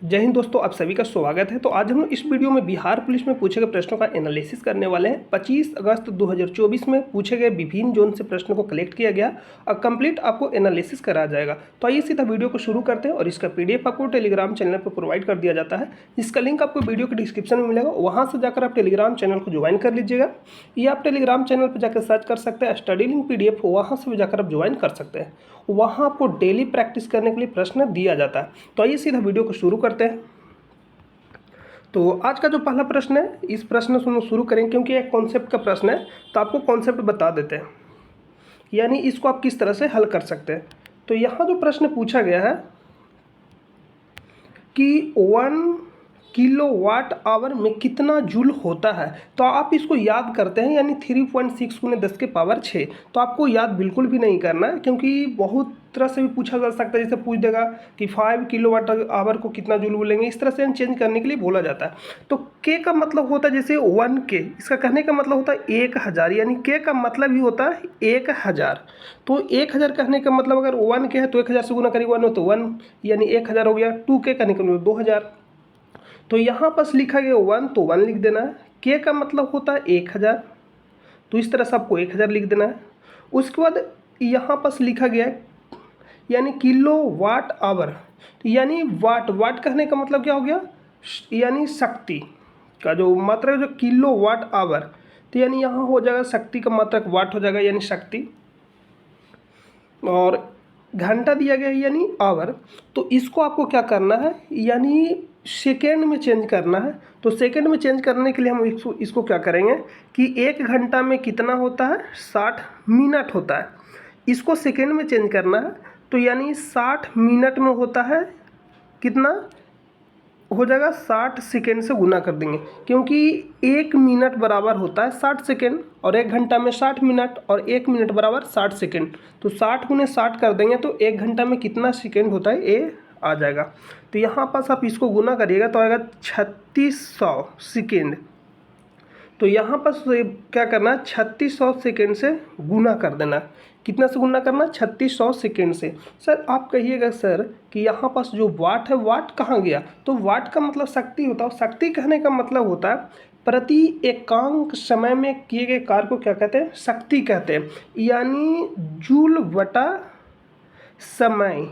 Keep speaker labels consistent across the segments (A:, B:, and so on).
A: जय हिंद दोस्तों, आप सभी का स्वागत है। तो आज हम लोग इस वीडियो में बिहार पुलिस में पूछे गए प्रश्नों का एनालिसिस करने वाले हैं। 25 अगस्त 2024 में पूछे गए विभिन्न जोन से प्रश्नों को कलेक्ट किया गया और कंप्लीट आपको एनालिसिस करा जाएगा। तो आइए सीधा वीडियो को शुरू करते हैं और इसका PDF आपको टेलीग्राम चैनल पर प्रोवाइड कर दिया जाता है, जिसका लिंक आपको वीडियो के डिस्क्रिप्शन में मिलेगा। वहाँ से जाकर आप टेलीग्राम चैनल को ज्वाइन कर लीजिएगा। ये आप टेलीग्राम चैनल पर जाकर सर्च कर सकते हैं स्टडी लिंक PDF, वहाँ से भी जाकर आप ज्वाइन कर सकते हैं। वहाँ आपको डेली प्रैक्टिस करने के लिए प्रश्न दिया जाता है। तो आइए सीधा वीडियो को शुरू करते हैं। तो आज का जो पहला प्रश्न है, इस प्रश्न से हम शुरू करें क्योंकि एक कॉन्सेप्ट का प्रश्न है, तो आपको कॉन्सेप्ट बता देते हैं, यानी इसको आप किस तरह से हल कर सकते हैं। तो यहाँ जो प्रश्न पूछा गया है कि 1 किलोवाट आवर में कितना जूल होता है, तो आप इसको याद करते हैं, यानी 3.6 × 10⁶। तो आपको याद बिल्कुल भी नहीं करना है, क्योंकि बहुत तरह से भी पूछा जा सकता है। जैसे पूछ देगा कि 5 किलोवाट आवर को कितना जूल बोलेंगे, इस तरह से चेंज करने के लिए बोला जाता है। तो के का मतलब होता है जैसे 1K, इसका कहने का मतलब होता है 1000, यानी के का मतलब ही होता है 1000। तो 1000 कहने का मतलब अगर 1K है तो 1000 से गुना करेंगे 1 हो तो 1, यानी 1000 हो गया। 2K कहने का मतलब 2000। तो यहाँ पास लिखा गया 1 तो 1 लिख देना है। के का मतलब होता है 1000, तो इस तरह से आपको 1000 लिख देना है। उसके बाद यहाँ पास लिखा गया यानी किलोवाट आवर, यानी वाट कहने का मतलब क्या हो गया, यानी शक्ति का जो मात्रक जो किलोवाट आवर, तो यानी यहाँ हो जाएगा शक्ति का मात्रक वाट हो जाएगा, यानी शक्ति। और घंटा दिया गया है यानी आवर। तो इसको आपको क्या करना है, यानी सेकेंड में चेंज करना है। तो सेकेंड में चेंज करने के लिए हम इसको क्या करेंगे कि 1 घंटा में कितना होता है, 60 मिनट होता है। इसको सेकेंड में चेंज करना है, तो यानी 60 मिनट में होता है कितना हो जाएगा, 60 सेकेंड से गुना कर देंगे, क्योंकि 1 मिनट बराबर होता है 60 सेकेंड, और 1 घंटा में 60 मिनट, और 1 मिनट बराबर 60 सेकेंड। तो 60 × 60 कर देंगे तो 1 घंटा में कितना सेकेंड होता है ये आ जाएगा। तो यहाँ पास आप इसको गुना करिएगा तो आएगा 3600 सेकेंड। तो यहाँ पर क्या करना है, 3600 सेकेंड से गुना कर देना। कितना से गुना करना, 3600 सेकेंड से। सर आप कहिएगा सर कि यहाँ पास जो वाट है, वाट कहाँ गया, तो वाट का मतलब शक्ति होता है। शक्ति कहने का मतलब होता है प्रति एकांक समय में किए गए कार्य को क्या कहते हैं, शक्ति कहते हैं, यानी जूल बटा समय,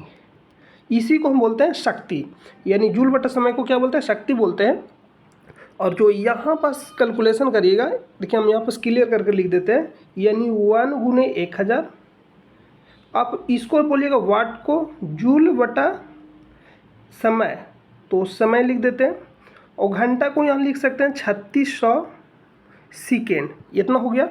A: इसी को हम बोलते हैं शक्ति। यानी जूल बटा समय को क्या बोलते हैं, शक्ति बोलते हैं। और जो यहाँ पास कैलकुलेशन करिएगा, देखिए हम यहाँ पास क्लियर करके लिख देते हैं, यानी 1 × 1000। आप इसको बोलिएगा वाट को जूल बटा समय, तो समय लिख देते हैं। और घंटा को यहाँ लिख सकते हैं 3600 सेकेंड, इतना हो गया।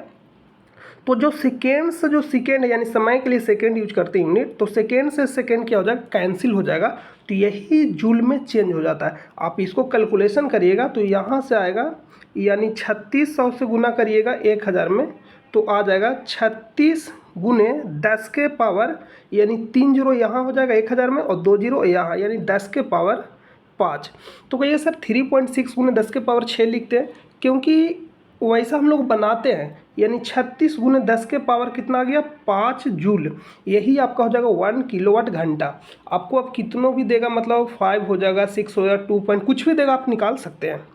A: तो जो सेकेंड से जो सेकेंड, यानी समय के लिए सेकेंड यूज करते हैं यूनिट, तो सेकेंड से सेकेंड क्या हो जाएगा, कैंसिल हो जाएगा। तो यही जूल में चेंज हो जाता है। आप इसको कैलकुलेशन करिएगा तो यहाँ से आएगा, यानी 3600 से गुना करिएगा 1000 में, तो आ जाएगा 36 × 10⁻, यानी 3 जीरो यहाँ हो जाएगा 1000 में, और 2 जीरो यहाँ, यानी 10⁻5। तो कहिए सर 3.6 × 10⁻6 लिखते हैं, क्योंकि वैसा हम लोग बनाते हैं, यानी 36 × 10⁻, कितना आ गया, 5 जूल। यही आपका हो जाएगा 1 किलोवाट घंटा। आपको अब कितनों भी देगा, मतलब 5 हो जाएगा, 6 हो जाएगा, 2 पॉइंट कुछ भी देगा, आप निकाल सकते हैं।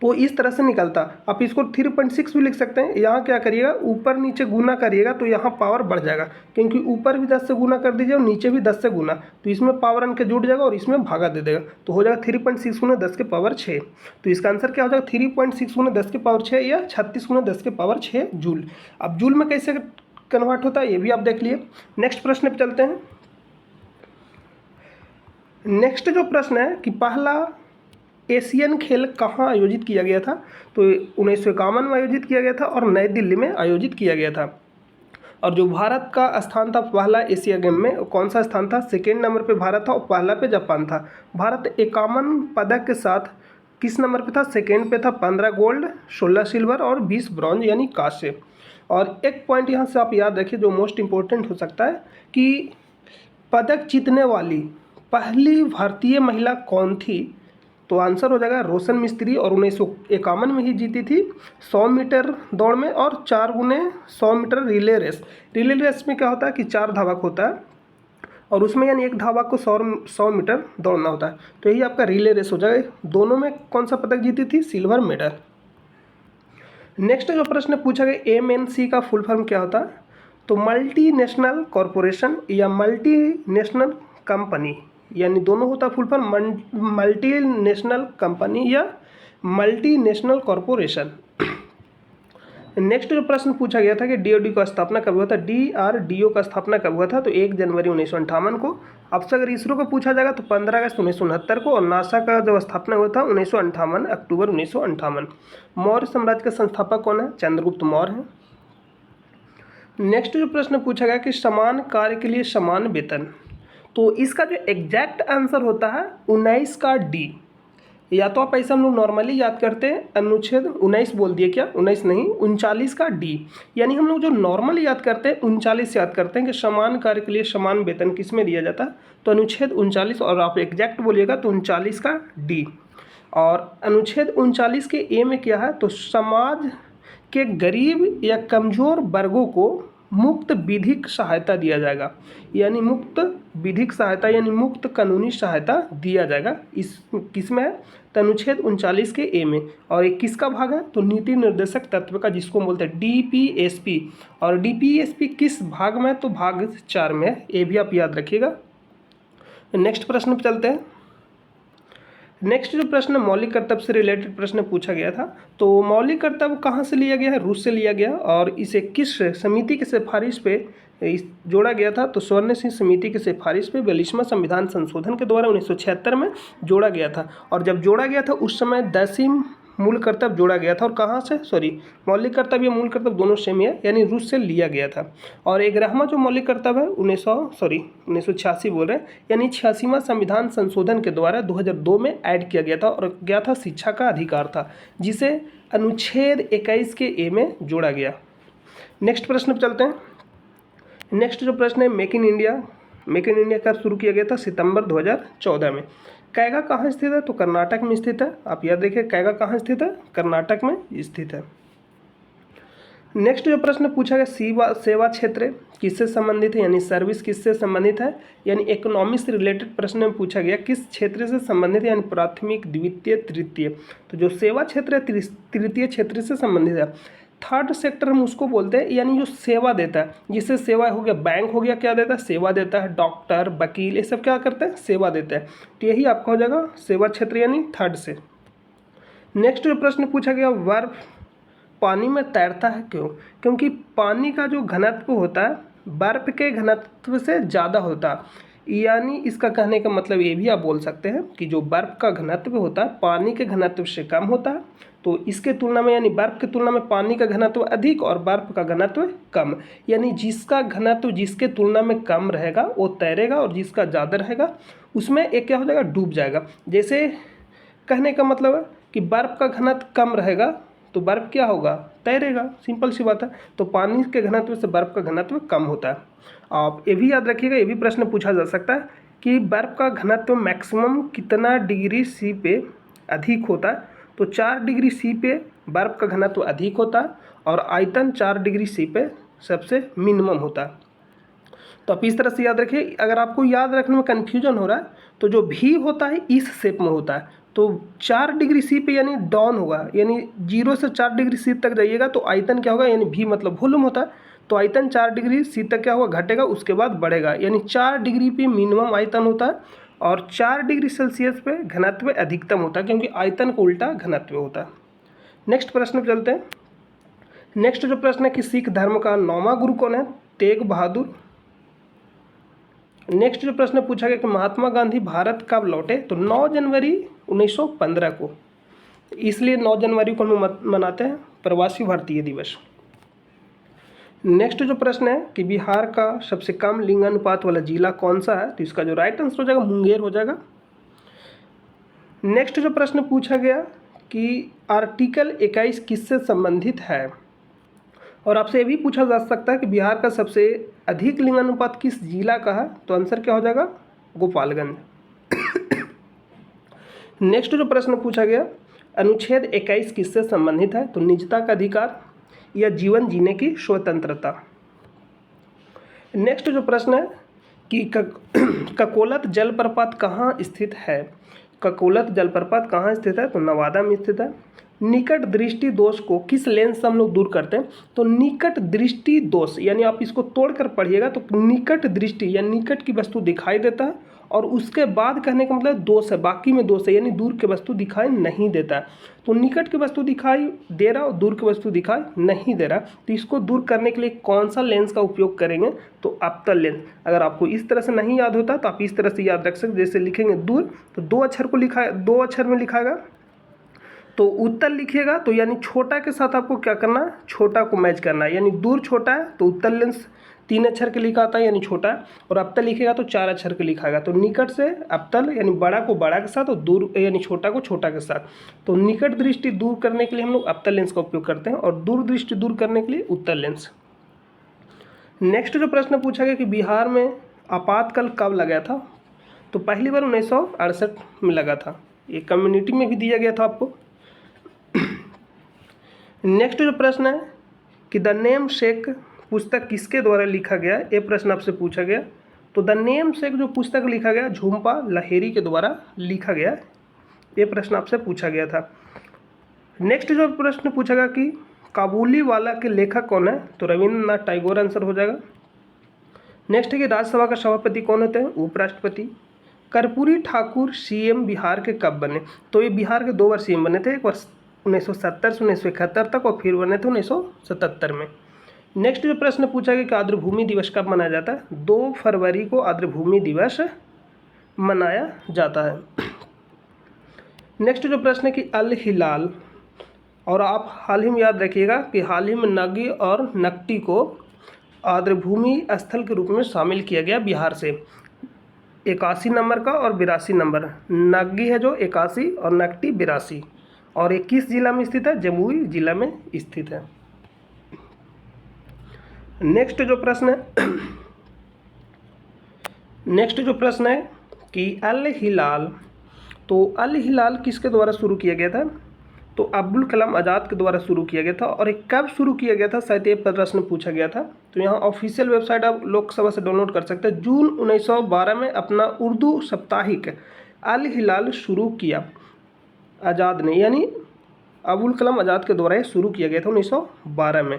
A: तो इस तरह से निकलता। आप इसको 3.6 भी लिख सकते हैं। यहाँ क्या करिएगा, ऊपर नीचे गुना करिएगा तो यहाँ पावर बढ़ जाएगा, क्योंकि ऊपर भी 10 से गुना कर दीजिए और नीचे भी 10 से गुना, तो इसमें पावर अंक जुड़ जाएगा और इसमें भागा दे देगा, तो हो जाएगा 3.6 × 10⁻6। तो इसका आंसर क्या हो जाएगा, 3.6 × 10⁻6 या 36 × 10⁻6 जूल। अब जूल में कैसे कन्वर्ट होता है ये भी आप देख लिए। नेक्स्ट प्रश्न पर चलते हैं। नेक्स्ट जो प्रश्न है कि पहला एशियन खेल कहाँ आयोजित किया गया था, तो 1951 में आयोजित किया गया था और नई दिल्ली में आयोजित किया गया था। और जो भारत का स्थान था पहला एशिया गेम में, कौन सा स्थान था, सेकेंड नंबर पे भारत था और पहला पे जापान था। भारत 51 पदक के साथ किस नंबर पे था, सेकेंड पे था। 15 गोल्ड, 16 सिल्वर और 20 ब्रॉन्ज, यानी कांस्य। और एक पॉइंट यहाँ से आप याद रखिए जो मोस्ट इम्पोर्टेंट हो सकता है, कि पदक जीतने वाली पहली भारतीय महिला कौन थी, तो आंसर हो जाएगा रोशन मिस्त्री, और 1951 में ही जीती थी 100 मीटर दौड़ में और 4 × 100 metre relay race. Relay race में क्या होता है कि 4 धावक होता है, और उसमें यानी एक धावक को 100 मीटर दौड़ना होता है। तो यही आपका रिले रेस हो जाएगा। दोनों में कौन सा पदक जीती थी? Silver medal. नेक्स्ट जो प्रश्न पूछा गया MNC का फुल फॉर्म क्या होता है? तो मल्टी नेशनल कॉरपोरेशन या मल्टी नेशनल कंपनी, यानी दोनों होता है full form, multi national company या मल्टी नेशनल कॉरपोरेशन। नेक्स्ट जो प्रश्न पूछा गया था कि DOD का स्थापना कब हुआ था? DRDO का स्थापना कब हुआ था? तो 1 जनवरी 1958 को। आपसे अगर इसरो का पूछा जाएगा तो 15 अगस्त 1969 को, और नासा का जब स्थापना हुआ था 1958 अक्टूबर 1958। मौर्य साम्राज्य के संस्थापक कौन है? चंद्रगुप्त मौर्य हैं। नेक्स्ट जो प्रश्न पूछा गया कि समान कार्य के लिए समान वेतन, तो इसका जो एग्जैक्ट आंसर होता है 19 का D। या तो आप ऐसा हम लोग नॉर्मली याद करते हैं, अनुच्छेद 19 बोल दिए क्या? 19 नहीं, 39 का D। यानी हम लोग जो नॉर्मल याद करते हैं 39 याद करते हैं कि समान कार्य के लिए समान वेतन किस में दिया जाता है? तो अनुच्छेद 39, और आप एग्जैक्ट बोलिएगा तो 39 का D। और अनुच्छेद 39 के A में क्या है? तो समाज के गरीब या कमज़ोर वर्गों को मुक्त विधिक सहायता दिया जाएगा, यानी मुक्त विधिक सहायता यानी मुक्त कानूनी सहायता दिया जाएगा। इस किस में है? तो अनुच्छेद 39 के A में। और एक किसका भाग है? तो नीति निर्देशक तत्व का, जिसको बोलते हैं DPSP। और DPSP किस भाग में है? तो भाग 4 में है। ये भी आप याद रखिएगा। नेक्स्ट प्रश्न पर चलते हैं। नेक्स्ट जो प्रश्न मौलिक कर्तव्य से रिलेटेड प्रश्न पूछा गया था, तो मौलिक कर्तव्य कहाँ से लिया गया है? रूस से लिया गया। और इसे किस समिति की सिफारिश पे जोड़ा गया था? तो स्वर्ण सिंह समिति की सिफारिश पे 42वां संविधान संशोधन के द्वारा 1976 में जोड़ा गया था। और जब जोड़ा गया था उस समय 10वीं मूल कर्तव्य जोड़ा गया था। और कहाँ से? मौलिक कर्तव्य मूल कर्तव्य दोनों सेम है, यानी रूस से लिया गया था। और 11वां जो मौलिक कर्तव्य है 1986 बोल रहे हैं, यानी 86वां संविधान संशोधन के द्वारा 2002 में ऐड किया गया था। और क्या था? शिक्षा का अधिकार था, जिसे अनुच्छेद 21 के A में जोड़ा गया। नेक्स्ट प्रश्न पर चलते हैं। नेक्स्ट जो प्रश्न है make in India. Make in India कब शुरू किया गया था? सितंबर 2014 में। कैगा कहाँ स्थित है? तो कर्नाटक में स्थित है। आप याद रखिए, कैगा कहाँ स्थित है? कर्नाटक में स्थित है। नेक्स्ट जो प्रश्न पूछा गया सेवा क्षेत्र किससे संबंधित है, यानी सर्विस किससे संबंधित है, यानी इकोनॉमी से रिलेटेड प्रश्न में पूछा गया किस क्षेत्र से संबंधित है, यानी प्राथमिक, द्वितीय, तृतीय। तो जो सेवा क्षेत्र है तृतीय क्षेत्र से संबंधित है। थर्ड सेक्टर हम उसको बोलते हैं, यानी जो सेवा देता है, जिससे सेवा हो गया, बैंक हो गया, क्या देता है? सेवा देता है। डॉक्टर, वकील, ये सब क्या करते हैं? सेवा देते हैं। तो यही आपका हो जाएगा सेवा क्षेत्र, यानी थर्ड से। नेक्स्ट जो प्रश्न पूछा गया बर्फ पानी में तैरता है क्यों? क्योंकि पानी का जो घनत्व होता है बर्फ के घनत्व से ज़्यादा होता है। यानी इसका कहने का मतलब ये भी आप बोल सकते हैं कि जो बर्फ़ का घनत्व होता है पानी के घनत्व से कम होता है। तो इसके तुलना में, यानी बर्फ़ की तुलना में पानी का घनत्व अधिक और बर्फ़ का घनत्व कम। यानी जिसका घनत्व जिसके तुलना में कम रहेगा वो तैरेगा, और जिसका ज़्यादा रहेगा उसमें एक क्या हो जाएगा? डूब जाएगा। जैसे कहने का मतलब है कि बर्फ़ का घनत्व कम रहेगा तो बर्फ़ क्या होगा? तैरेगा। सिंपल सी बात है। तो पानी के घनत्व से बर्फ़ का घनत्व कम होता है। आप ये भी याद रखिएगा, ये भी प्रश्न पूछा जा सकता है कि बर्फ़ का घनत्व मैक्सिमम कितना डिग्री C पे अधिक होता है? तो 4 डिग्री C पे बर्फ़ का घनत्व अधिक होता है, और आयतन 4 डिग्री C पे सबसे मिनिमम होता है। तो आप इस तरह से याद रखिए। अगर आपको याद रखने में कन्फ्यूजन हो रहा है तो जो V होता है इस शेप में होता है। तो 4 डिग्री C पे यानी डाउन होगा, यानी 0 से 4 डिग्री C तक जाइएगा तो आयतन क्या होगा? यानी V मतलब वॉल्यूम होता है। तो आयतन 4 डिग्री C तक क्या होगा? घटेगा, उसके बाद बढ़ेगा। यानी 4 डिग्री पे मिनिमम आयतन होता है, और 4 डिग्री सेल्सियस पे घनत्व अधिकतम होता है, क्योंकि आयतन को उल्टा घनत्व होता है। नेक्स्ट प्रश्न पर चलते हैं। नेक्स्ट जो प्रश्न है कि सिख धर्म का 9वां गुरु कौन है? तेग बहादुर। नेक्स्ट जो प्रश्न पूछा गया कि महात्मा गांधी भारत कब लौटे? तो 9 जनवरी 1915 को। इसलिए 9 जनवरी को हम मनाते हैं प्रवासी भारतीय दिवस। नेक्स्ट जो प्रश्न है कि बिहार का सबसे कम लिंगानुपात वाला जिला कौन सा है? तो इसका जो राइट आंसर हो जाएगा मुंगेर हो जाएगा। नेक्स्ट जो प्रश्न पूछा गया कि आर्टिकल 21 किससे संबंधित है? और आपसे ये भी पूछा जा सकता है कि बिहार का सबसे अधिक लिंगानुपात किस जिला का है? तो आंसर क्या हो जाएगा? गोपालगंज। नेक्स्ट जो प्रश्न पूछा गया अनुच्छेद 21 किससे संबंधित है? तो निजता का अधिकार या जीवन जीने की स्वतंत्रता। नेक्स्ट जो प्रश्न है कि ककोलत जलप्रपात कहाँ स्थित है। ककोलत जलप्रपात कहाँ स्थित है, तो नवादा में स्थित है। निकट दृष्टि दोष को किस लेंस से हम लोग दूर करते हैं, तो निकट दृष्टि दोष यानी आप इसको तोड़कर पढ़िएगा तो निकट दृष्टि या निकट की वस्तु दिखाई देता है और उसके बाद कहने का मतलब दोष है, बाकी में दोष है यानी दूर की वस्तु दिखाई नहीं देता है। तो निकट की वस्तु दिखाई दे रहा और दूर की वस्तु दिखाई नहीं दे रहा, तो इसको दूर करने के लिए कौन सा लेंस का उपयोग करेंगे, तो अवतल लेंस। अगर आपको इस तरह से नहीं याद होता तो आप इस तरह से याद रख सकते, जैसे लिखेंगे दूर तो दो अक्षर को लिखा, दो अक्षर में लिखाएगा, तो उत्तल लिखिएगा तो यानी छोटा के साथ आपको क्या करना है, छोटा को मैच करना है। यानी दूर छोटा है तो उत्तल लेंस 3 अक्षर के लिखा आता है यानी छोटा, और अवतल लिखेगा तो 4 अक्षर के लिखाएगा। तो निकट से अवतल यानी बड़ा को बड़ा के साथ और दूर यानी छोटा को छोटा के साथ। तो निकट दृष्टि दूर करने के लिए हम लोग अवतल लेंस का उपयोग करते हैं और दूर दृष्टि दूर करने के लिए उत्तल लेंस। नेक्स्ट जो प्रश्न पूछा गया कि बिहार में आपातकाल कब लगा था, तो पहली बार 1968 में लगा था। ये कम्युनिटी में भी दिया गया था आपको। नेक्स्ट जो प्रश्न है कि द नेम शेक पुस्तक किसके द्वारा लिखा गया, ये प्रश्न आपसे पूछा गया। तो द नेम शेक जो पुस्तक लिखा गया झुम्पा लाहिरी के द्वारा लिखा गया, ये प्रश्न आपसे पूछा गया था। नेक्स्ट जो प्रश्न पूछा गया कि काबुली वाला के लेखक कौन है, तो रविंद्रनाथ टैगोर आंसर हो जाएगा। नेक्स्ट है कि राज्यसभा का सभापति कौन होते हैं, उपराष्ट्रपति। कर्पूरी ठाकुर सीएम बिहार के कब बने, तो ये बिहार के 2 बार सीएम बने थे, एक बार 1970 से 1971 तक और फिर बने थे 1977 में। नेक्स्ट जो प्रश्न पूछा गया कि आर्द्रभूमि दिवस कब मनाया जाता है, 2 फरवरी को आर्द्रभूमि दिवस मनाया जाता है। नेक्स्ट जो प्रश्न है कि अल हिलाल, और आप हाल ही में याद रखिएगा कि हाल ही में नागी और नकटी को आर्द्रभूमि स्थल के रूप में शामिल किया गया बिहार से। 81 नंबर का और 82 नंबर, नागी है जो 81 और नकटी 82, और ये किस जिला में स्थित है, जमुई जिला में स्थित है। नेक्स्ट जो प्रश्न है कि अल हिलाल, तो अल हिलाल किसके द्वारा शुरू किया गया था, तो अब्दुल कलाम आज़ाद के द्वारा शुरू किया गया था। और ये कब शुरू किया गया था, शायद ये प्रश्न पूछा गया था। तो यहाँ ऑफिशियल वेबसाइट आप लोकसभा से डाउनलोड कर सकते हैं। जून 1912 में अपना उर्दू साप्ताहिक अल हिलाल शुरू किया आज़ाद ने, यानी अबुल कलाम आज़ाद के द्वारा ये शुरू किया गया था 1912 में।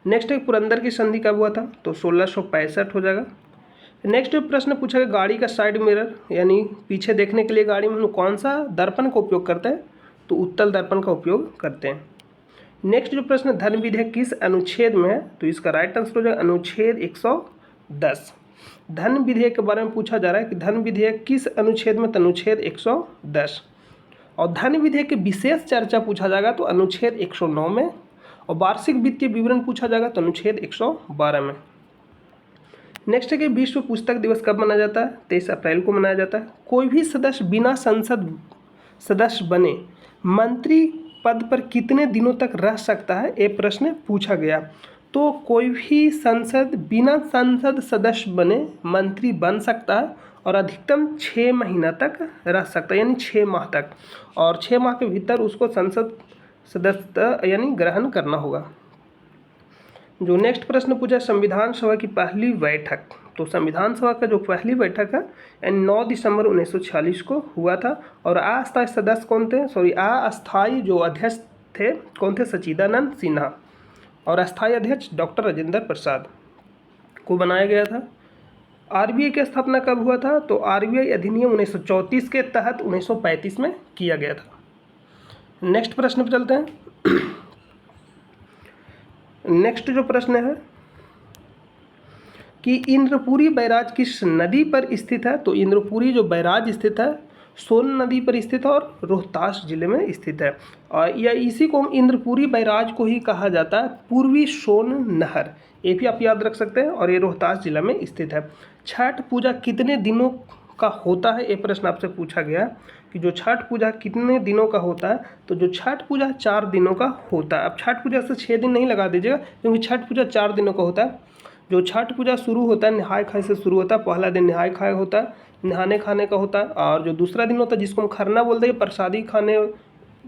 A: नेक्स्ट है पुरंदर की संधि कब हुआ था, तो 1665 हो जाएगा। नेक्स्ट प्रश्न पूछा गया गाड़ी का साइड मिरर यानी पीछे देखने के लिए गाड़ी में हम लोग कौन सा दर्पण का उपयोग करते हैं, तो उत्तल दर्पण का उपयोग करते हैं। नेक्स्ट जो प्रश्न धन विधेयक किस अनुच्छेद में है, तो इसका राइट आंसर हो जाएगा अनुच्छेद 110। धन विधेयक के बारे में पूछा जा रहा है कि धन विधेयक किस अनुच्छेद में, तो अनुच्छेद 110। और धन विधेयक की विशेष चर्चा पूछा जाएगा तो अनुच्छेद 109 में, और वार्षिक वित्तीय विवरण पूछा जाएगा तो अनुच्छेद 112 में। नेक्स्ट है कि विश्व पुस्तक दिवस कब मनाया जाता है, 23 अप्रैल को मनाया जाता है। कोई भी सदस्य बिना संसद सदस्य बने मंत्री पद पर कितने दिनों तक रह सकता है, ये प्रश्न पूछा गया। तो कोई भी संसद बिना संसद सदस्य बने मंत्री बन सकता है और अधिकतम 6 महीना तक रह सकता है, यानी 6 माह तक, और 6 माह के भीतर उसको संसद सदस्यता यानी ग्रहण करना होगा। जो नेक्स्ट प्रश्न पूछा संविधान सभा की पहली बैठक, तो संविधान सभा का जो पहली बैठक है यानी 9 दिसंबर 1946 को हुआ था। और अस्थायी सदस्य कौन थे, अस्थायी जो अध्यक्ष थे कौन थे, सच्चिदानंद सिन्हा, और अस्थायी अध्यक्ष डॉक्टर राजेंद्र प्रसाद को बनाया गया था। आरबीआई की स्थापना कब हुआ था, तो आरबीआई अधिनियम 1934 के तहत 1935 में किया गया था। नेक्स्ट प्रश्न पर चलते हैं। नेक्स्ट जो प्रश्न है कि इंद्रपुरी बैराज किस नदी पर स्थित है, तो इंद्रपुरी जो बैराज स्थित है सोन नदी पर स्थित है और रोहतास जिले में स्थित है। और या इसी को इंद्रपुरी बैराज को ही कहा जाता है पूर्वी सोन नहर, ये भी आप याद रख सकते हैं, और ये रोहतास जिला में स्थित है। छठ पूजा कितने दिनों का होता है, ये प्रश्न आपसे पूछा गया कि जो छठ पूजा कितने दिनों का होता है, तो जो छठ पूजा 4 दिनों का होता है। अब छठ पूजा से 6 दिन नहीं लगा दीजिएगा क्योंकि छठ पूजा 4 दिनों का होता है। जो छठ पूजा शुरू होता है नहाय खाए से शुरू होता है, पहला दिन नहाय खाए होता है, नहाने खाने का होता है, और जो दूसरा दिन होता है जिसको हम खरना बोलते हैं प्रसादी खाने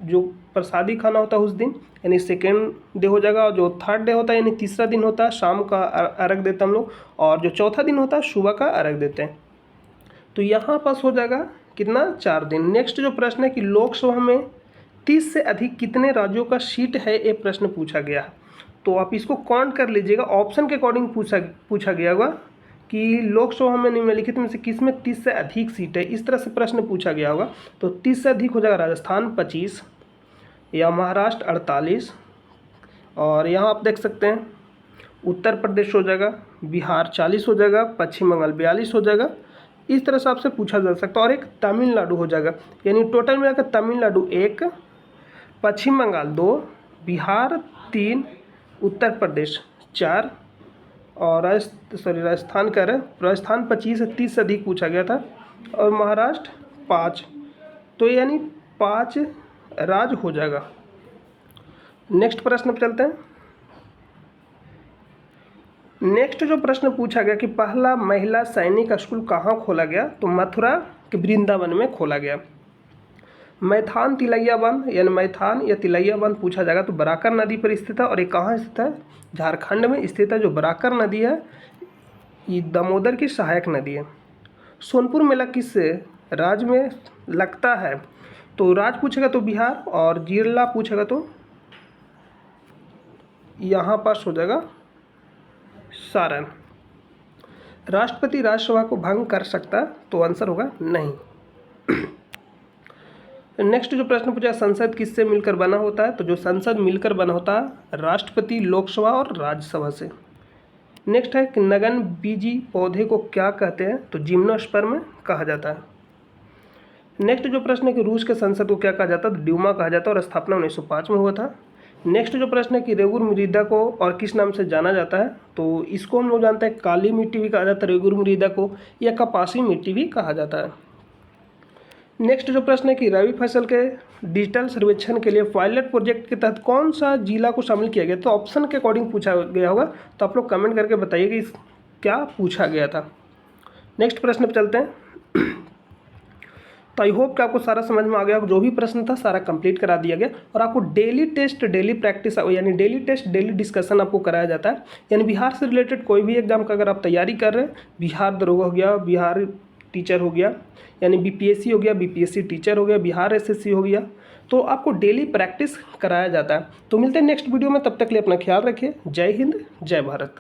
A: जो प्रसादी खाना होता है उस दिन, यानी सेकेंड डे हो जाएगा। और जो थर्ड डे होता है यानी तीसरा दिन होता है, शाम का अर्घ देते हैं हम लोग। और जो चौथा दिन होता है सुबह का अर्घ देते हैं। तो यहाँ पास हो जाएगा कितना, 4 दिन। नेक्स्ट जो प्रश्न है कि लोकसभा में 30 से अधिक कितने राज्यों का सीट है, ये प्रश्न पूछा गया है। तो आप इसको काउंट कर लीजिएगा, ऑप्शन के अकॉर्डिंग पूछा गया होगा कि लोकसभा में निम्नलिखित में से किस में 30 से अधिक सीट है, इस तरह से प्रश्न पूछा गया होगा। तो 30 से अधिक हो जाएगा राजस्थान 25 या महाराष्ट्र 48, और यहाँ आप देख सकते हैं उत्तर प्रदेश हो जाएगा, बिहार 40 हो जाएगा, पश्चिम बंगाल 42 हो जाएगा। इस तरह से आपसे पूछा जा सकता है। और एक तमिलनाडु हो जाएगा, यानी टोटल मिलाकर तमिलनाडु 1, पश्चिम बंगाल 2, बिहार 3, उत्तर प्रदेश 4 और राजस्थान कह रहे हैं, राजस्थान 25 से 30 से अधिक पूछा गया था, और महाराष्ट्र 5। तो यानी 5 राज्य हो जाएगा। नेक्स्ट प्रश्न पर चलते हैं। नेक्स्ट जो प्रश्न पूछा गया कि पहला महिला सैनिक स्कूल कहाँ खोला गया, तो मथुरा के वृंदावन में खोला गया। मैथान तिलैया बांध यानी मैथान या तिलैया बांध पूछा जाएगा तो बराकर नदी पर स्थित है, और ये कहाँ स्थित है, झारखंड में स्थित है। जो बराकर नदी है ये दामोदर की सहायक नदी है। सोनपुर मेला किस राज्य में लगता है, तो राज्य पूछेगा तो बिहार, और जिला पूछेगा तो यहाँ पास हो जाएगा सारण। राष्ट्रपति राज्यसभा को भंग कर सकता, तो आंसर होगा नहीं। नेक्स्ट जो प्रश्न पूछा, संसद किससे मिलकर बना होता है, तो जो संसद मिलकर बना होता है राष्ट्रपति, लोकसभा और राज्यसभा से। नेक्स्ट है कि नगन बीजी पौधे को क्या कहते हैं, तो जिम्नोस्पर्म कहा जाता है। नेक्स्ट जो प्रश्न है कि रूस के संसद को क्या कहा जाता है, तो ड्यूमा कहा जाता है, और स्थापना 1905 में हुआ था। नेक्स्ट जो प्रश्न है कि रेगुर मृदा को और किस नाम से जाना जाता है, तो इसको हम लोग जानते हैं काली मिट्टी भी कहा जाता है रेगुर मृदा को, या कपासी मिट्टी भी कहा जाता है। नेक्स्ट जो प्रश्न है कि रबी फसल के डिजिटल सर्वेक्षण के लिए पायलट प्रोजेक्ट के तहत कौन सा जिला को शामिल किया गया, तो ऑप्शन के अकॉर्डिंग पूछा गया होगा, तो आप लोग कमेंट करके बताइए कि क्या पूछा गया था। नेक्स्ट प्रश्न पर चलते हैं। तो आई होप कि आपको सारा समझ में आ गया, जो भी प्रश्न था सारा कंप्लीट करा दिया गया, और आपको डेली टेस्ट, डेली प्रैक्टिस, यानी डेली टेस्ट, डेली डिस्कशन आपको कराया जाता है। यानी बिहार से रिलेटेड कोई भी एग्जाम का अगर आप तैयारी कर रहे हैं, बिहार दरोगा हो गया, बिहार टीचर हो गया, यानी बीपीएससी हो गया, बीपीएससी टीचर हो गया, बिहार एसएससी हो गया, तो आपको डेली प्रैक्टिस कराया जाता है। तो मिलते हैं नेक्स्ट वीडियो में, तब तक के लिए अपना ख्याल रखिए। जय हिंद, जय भारत।